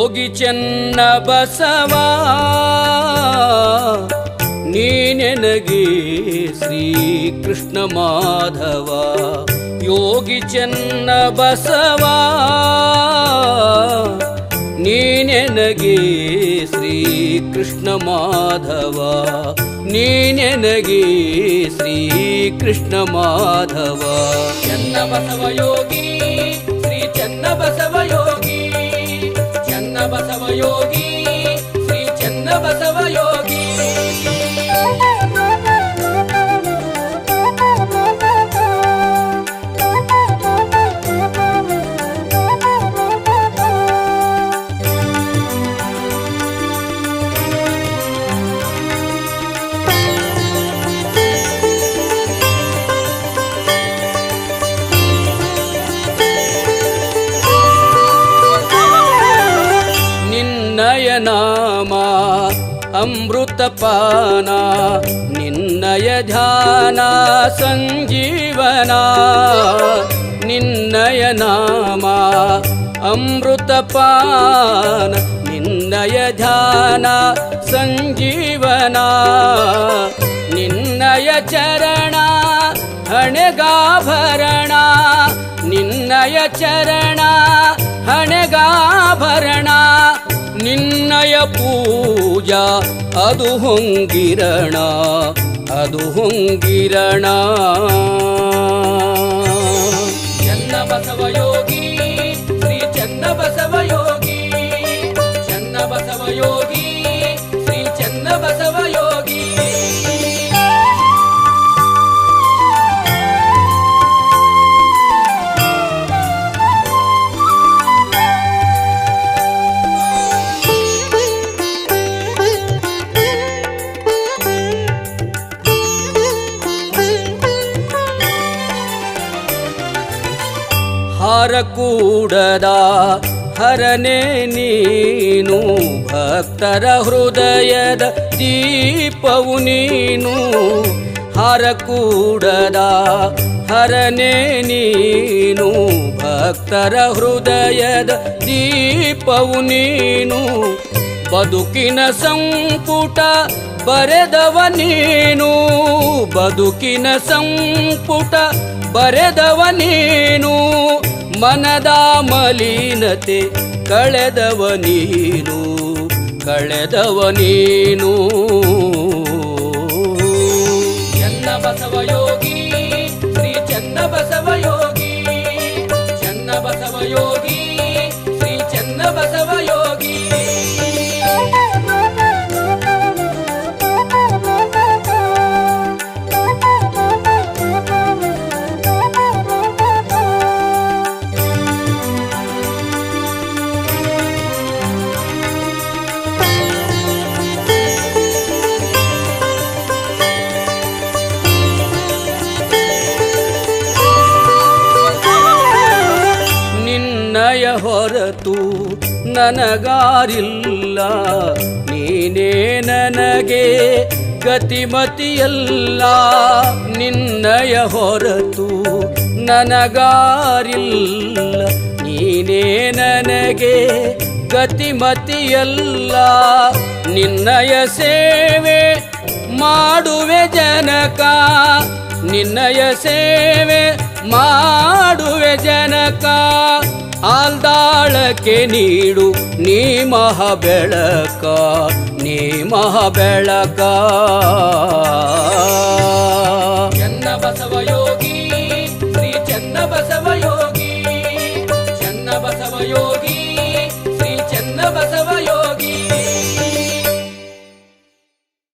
ಯೋಗಿ ಚೆನ್ನ ಬಸವ ನೀನೆನಗೆ ಶ್ರೀ ಕೃಷ್ಣ ಮಾಧವ. ಯೋಗಿ ಚೆನ್ನ ಬಸವ ನೀನೆನಗೆ ಶ್ರೀ ಕೃಷ್ಣ ಮಾಧವ. ನೀನೆನಗೆ ಶ್ರೀ ಕೃಷ್ಣ ಮಾಧವ. ಚೆನ್ನ ಬಸವ ಯೋಗಿ ಶ್ರೀ ಚೆನ್ನ ಬಸವ ಯೋಗಿ. ಚೆನ್ನ ಬಸವ ಯೋಗಿ ಶ್ರೀ ಚೆನ್ನ ಬಸವ ಯೋಗಿ. ನಿನ್ನಯ ನಾಮ ಅಮೃತಪಾನ, ನಿನ್ನಯ ಧ್ಯಾನ ಸಂಜೀವನ. ನಿನ್ನಯ ನಾಮ ಅಮೃತಪಾನ, ನಿನ್ನಯ ಧ್ಯಾನ ಸಂಜೀವನ. ನಿನ್ನಯ ಚರಣ ಹಣೆಗಾಭರಣ, ನಿನ್ನಯ ಚರಣ ಹಣೆಗಾಭರಣ. ನಿನ್ನಯ ಪೂಜಾ ಅದು ಹೊಂಗಿರಣ, ಅದು ಹೊಂಗಿರಣ. ಚೆನ್ನ ಬಸವ ಯೋಗಿ ಶ್ರೀ ಚೆನ್ನ ಬಸವ ಯೋಗಿ. ಚೆನ್ನ ಬಸವ ಯೋಗಿ ಶ್ರೀ ಚೆನ್ನ ಬಸವ ಯೋಗಿ. ಹಾರಕೂಡದ ಹರನೇ ನೀನು, ಭಕ್ತರ ಹೃದಯದ ದೀಪವು ನೀನು. ಹಾರಕೂಡದ ಹರನೇ ನೀನು, ಭಕ್ತರ ಹೃದಯದ ದೀಪವು ನೀನು. ಬದುಕಿನ ಸಂಪುಟ ಬರೆದವ ನೀನು, ಬದುಕಿನ ಸಂಪುಟ ಬರೆದವ ನೀನು. ಮನದ ಮಲಿನತೆ ಕಳೆದವ ನೀನು, ಕಳೆದವ ನೀನು. ಚೆನ್ನ ಬಸವ ಯೋಗಿ ಶ್ರೀ ಚೆನ್ನ ಬಸವ ಯೋಗಿ. ಚೆನ್ನ ಬಸವ ಯೋಗಿ ಶ್ರೀ ಚೆನ್ನ ಬಸವ ಯೋಗಿ. ನಿನ್ನಯ ಹೊರತು ನನಗಾರಿಲ್ಲ, ನೀನೇ ನನಗೆ ಗತಿಮತಿಯಲ್ಲ. ನಿನ್ನಯ ಹೊರತು ನನಗಾರಿಲ್ಲ, ನೀನೇ ನನಗೆ ಗತಿಮತಿಯಲ್ಲ. ನಿನ್ನಯ ಸೇವೆ ಮಾಡುವೆ ಜನಕ, ನಿನ್ನಯ ಸೇವೆ ಮಾಡುವೆ ಜನಕ. ಆಲ್ದಾಳಕ್ಕೆ ನೀಡು ನೀ ಮಹಾ ಬೆಳಕ, ನೀ ಮಹಾ ಬೆಳಕ. ಚೆನ್ನ ಬಸವ ಯೋಗಿ ಶ್ರೀ ಚೆನ್ನ ಬಸವ